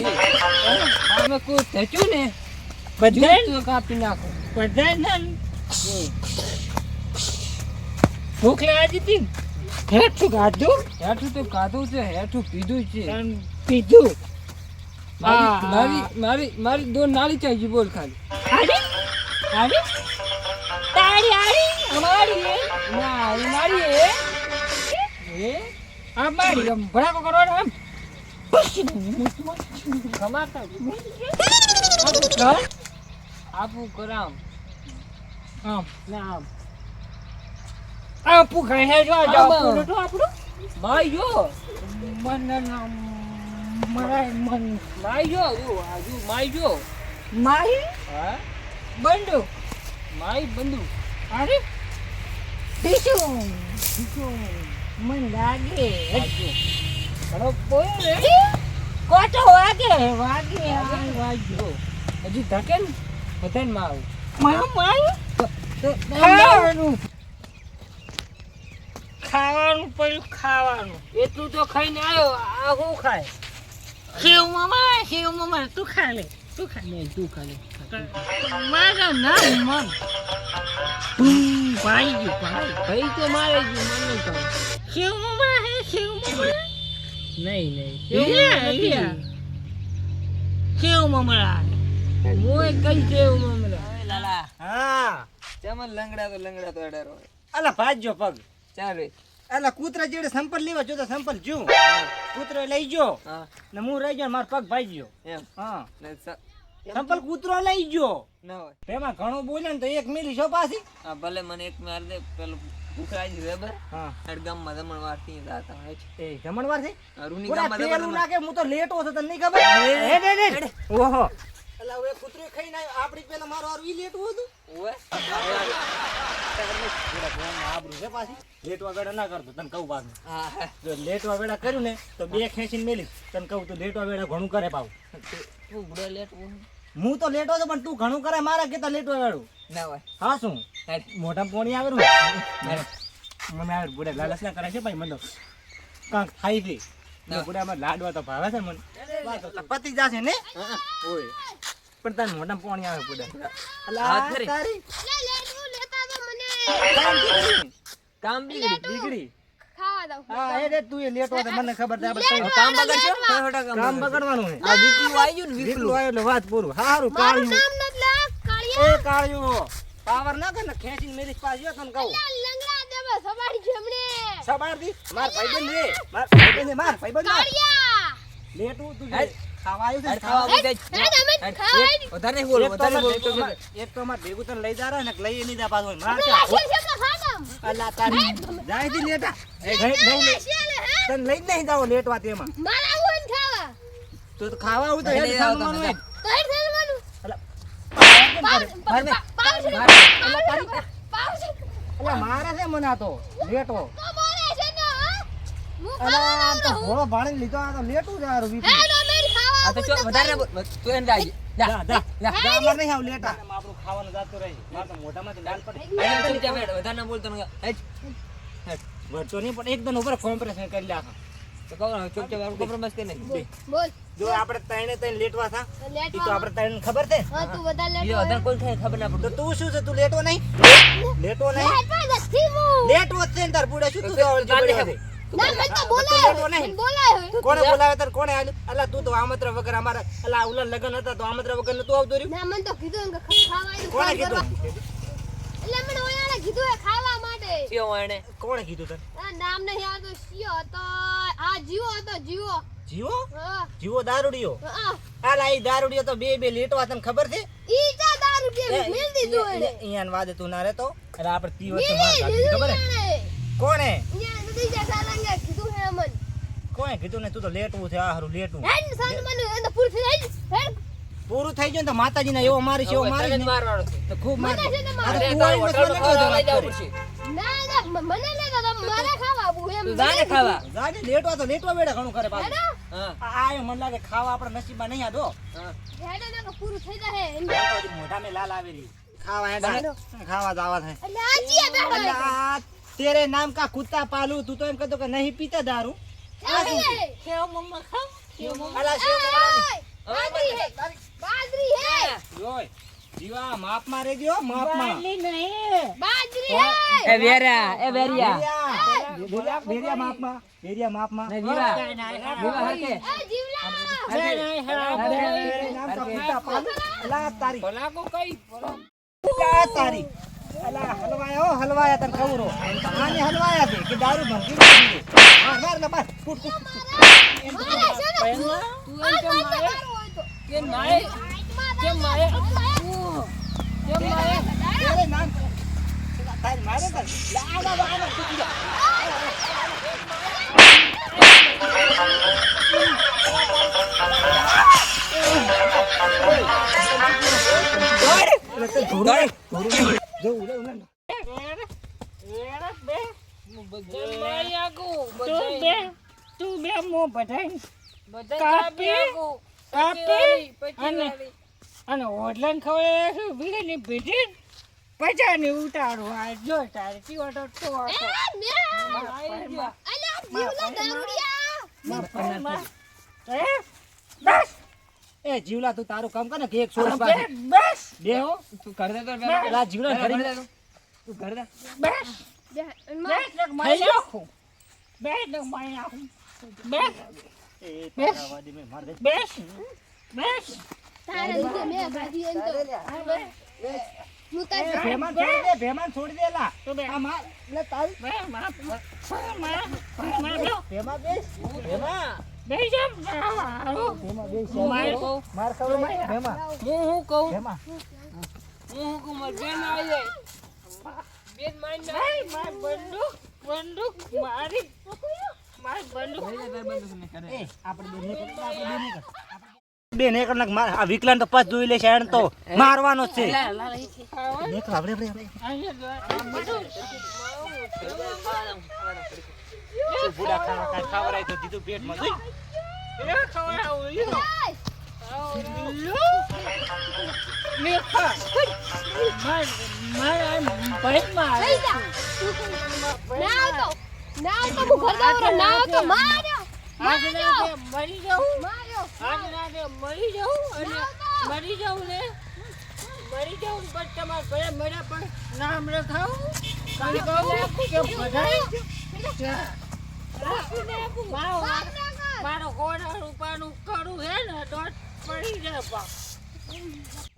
આમે કોઈ થયું ને બધાય તો કાપી નાખો. બધાય ના ભૂખ લાગી હતી હેઠું ખાધું હેઠું તો ખાધું છે, હેઠું પીધું છે. અને પીધું મારી દો નાળી ચાહીએ બોલ ખાલી. આડી આડી તારી આડી અમારી ના એ મારી એ અમારી ભડાકો કરવાનો એમ કમાતા આપું કરામ આમ ના આમ આપું ખાઈ હે જો આમ. આપણું માઈ જો મન મરાય મન માઈ જો આજુ માઈ જો માહી હા બંડુ માઈ બંધુ અરે ટીચું મન લાગે ઘણો બોયો રે કોટો વાગે વાગે વાગ્યો હજી ધકે ને બધાને માં આવું માય તો ખાવાનું ખાવાનું પડ્યું ખાવાનું એટલું તો ખાઈને આવ્યો. આ શું ખાય? શિવ મામા તું ખા લે તું ખા નહીં તું ખાલે મારા ના મન ભાઈ ગયું ભાઈ ભાઈ તો મારે જ મને કહું શિવ મામા હે શિવ મામા નહીં નહીં શિવ મામા હું કઈ છે એવું મમરા લાલા હા ચમન લંગડા તો અડારો અલા ભાજ્યો પગ ચાલે અલા કૂતરા જેડે સંપલ લેવા જો તો સંપલ જો કૂતરો લઈ ગયો હા ને હું રહી ગયો મારો પગ ભાજ્યો એમ હા ને સંપલ કૂતરો લઈ ગયો ના હોય તેમાં ઘણું બોલે ને તો એક મિલી છો પાછી આ ભલે મને એક માર દે પેલું ભૂખરાજી રેબર હા હડ ગામમાં જમણ વારતી જાતા હોય છે એ જમણવાર છે રૂની ઓલા ગામમાં પેલું જમણ નાખે હું તો લેટો હતો તને નહીં ખબર હે ઓહો અલા હવે કૂતરો ખાઈને આવ્યો આપડી પેલા મારો આરું ઈ લેટું હતું ઓય આબરૂ છે પાછી લેટવા વેડા ના કરતો તને કહું પાછું હા હા જો લેટવા વેડા કર્યું ને તો બે ખેંચીને મેલીશ તને કહું તું લેટવા વેડા ઘણું કરે પાવ તું બડો લેટ હું તો લેટો છું પણ તું ઘણું કરે મારા કેતા લેટવા વેડું ના હોય હા શું હેડ મોઢા પોણી આવેલું મને આવે બુડે લાલચ ના કરે છે ભાઈ મને કાંક થાય છે બુડામાં લાડવા તો ભાવે છે મને પતિ જાશે ને ઓય પણ તાર મોઢા પોણી આવે બુડા હાથ ધરી. તારી કામ બીગડી દીકરી ખાવા દઉં હા એ રે તું એ લેટો તો મને ખબર છે આપણે કામ બગડશો ખોટા કામ બગાડવાનું છે આ વીકલું આવ્યું ને વિકલું વીકલું આવ્યો એટલે વાત પૂરું હારું મારું કાળિયું નામ નથી લે કાળિયા એ કાળિયું પાવર ના કર ને ખેંચીને મેરીશ પાછો તને કહું લંગડા દેવા સવાડી જમણે સબારથી માર ભાઈબંધ રે માર ભાઈબંધ માર ભાઈબંધ માર કાળિયા લેટું તું હેડ. ખાવા આવ્યું છે હેડ ખાવા ખાવા બોલ હે તમે ખાવા વધારે નહીં બોલો વધારે બોલ તો એક તો માર ભેગું તને લઈ જા રહ્યા ને લઈ નહીં જા પાછો માર આપણે આશી છે ખાવા અલ્લા તારી જાય દી લેટા નહીં તને લઈ જ નહીં જાવ લેટવા તેમાં મારા આવું ખાવા તો ખાવા આવું તો લઈ હેડ જાઓ સામવાનું તમે. હે. તો હેડ થવાનું અલ્લા માર મે અલ્લા મારે છે મને આ તો લેટો તો બોલે છે ને હું અલ્લા ખાવા આ તો ઘોડો ભાણી લીધો આ તો લેટું જ આ રૂ હે તો મેરી ખાવા આ તો ચો વધારે ના બોલ તું એને જાજે જા જા જા જા માર નહીં આવ લેટા આપણું ખાવાનું જાતું રહી માર તો મોઢામાંથી લાલ પડે અહીંયા તો નીચે બેઠ વધારે ના બોલ તને હેડ વળતો નહીં પણ એકદમ ઉપર કોમ્પ્રેશન કરી લે આખા તો કહો ચોપચાપ આપણે કોમ્પ્રોમાઇઝ કરી નાખી બોલ જો આપણે ત્રણે લેટવા થા ઈ તો લેટવા આપણે ત્રણ ખબર છે હા તું વધારે બીજો વધારે લેટવા કોઈ થાય ખબર ના તો પડે તું શું છે તું લેટો નહીં લેટો નહીં લેટવા નથી હું લેટો જ છે ને તાર પૂડા શું તું ગાંડી પડ્યો હે. છે ના મેં તો બોલાયો લેટો નહીં. મને બોલાયો હે. કોણે બોલાવે તાર કોણે આલ્યું અલા તું તો આમંત્રણ વગર અમારા અલા ઉલા લગન હતા તો આમંત્રણ વગર નતું આવતું રહ્યું ના મને તો કીધું કે ખાવા આવ્યું કોણે ફોન કરવા. કીધું એટલે મને ઓયાને કીધું એ ખાવા માટે કયો એને કોણે કીધું તને આ નામ નહીં આવતો શિયો હતો આ જીવો હતો જીવો જીવો હા જીવો દારૂડિયો હા અલા ઈ દારૂડિયો તો બે લેટવા તને ખબર છે ઈ ચા દારૂ પીએ મેલ દીધું એને અહીંયા વાદે તું ના રહેતો અલા આપણે તી વચ્ચે મેલ માર ખાધી દીધું ખબર હે એને કોણે ન્યા નદી જા સારંગે કીધું હે મન કોણે કીધું ને તું તો લેટવું છે આ હારું લેટવું હેડ સન મને એને પૂર થઈ હેડ હેડ પૂરું થઈ ગયું ને તો માતાજીના એવો મારીશ એવો મારીશ ને મારવાનો છે તો ખૂબ માર મને છે ને અરે મારે તું તારું આવીને હોટલનો મને ખાવા લઈ જવું પડશે ના ના મને લેતા તમે મારે ખાવા આવું એમ તું જાને ખાવા જાજે લેટવા તો લેટવા બેડા ઘણું કરે પાછું હેડો હા આયો મને લાગે ખાવા આપણા નસીબમાં નહીં આદો હા હેડો ને તો પૂરું થઈ જાય એમ મોઢા મે લાલ આવેલી ખાવા હેડા ખાવા જાવા થાય એટલે આજીએ બેઠો અલ્લા તેરે નામ કા કુત્તા પાલू તું તો એમ કહેતો કે નહીં પીતા દારૂ હે ખેવ મમ્મા ખાવ ખેવ મમ્મા અલા શેવ મમ્મા જીવા માપમાં રહેજો માપમાં બાજરી એ વેરા એ વેરિયા વેરિયા માપમાં વેરિયા માપમાં ને વિવા વિવા હકે એ જીવલા નામ તો ફૂટા પાન અલા તારી ભલાકો કઈ આ તારી અલા હલવાયા તને ખબર હો આને હલવાયા છે કે દારૂ ભંગી માર ને માર ફૂટ ફૂટ મારે છે ને તું એમ કેમ મારે કેમ મારે કેમ મારે કેમ મારે અરે નામ તારી મારે કર આવા તૂટી જા તું બે મો બધાય કાપી અને ઓઢલાને ખવડાવે વીણી ભીટી પચાની ઉતારો આ જો તારે ચીવો તો હતો અલ્યા જીવલા દારૂડિયા બસ એ જીવલા તું તારું કામ કર ને કે એક સોળ પાસે બસ બેહો તું કર દે તો પેલા જીવલા કરી તું કર દે બસ બેસ ને મારી નાખું બેસ ને મારી નાખું બેસ એ તારા વાદી મે માર દે બેસ બેસ તારે લીધે મે ગાડી એમ તો હું તારે ભેમાન છોડી દે લા તો બે આ માર લે તારી ભેમા ભેમા બેસ ભેમા બેસ જમ ભેમા બેસ માર માર ખબર ભેમા હું કહું ભેમા હું કહું માર બેન આવી જાય બેન મારી મારી માર બંદૂક મારી માર બંદૂક એ આપણે બે ને કર નાખ માર આ વિકલાન તો પાસ જોઈ લે છે તો મારવાનો જ છે દેખ આપણે બુડા ખાવા ખાવરાય તો દીધું પેટમાં જોઈ લઈ જા ના તો હું ઘર દઉં ના તો માર્યો મરી જાઉં માર્યો મરી જાઉં અને મરી જાઉં ને મરી જાઉં પણ તમારા ઘરે મર્યા પણ નામ લખાવું કારણ કે બધાય મારો ઘોડા રૂપાનું કરું હે ને તો પડી જાય બાપ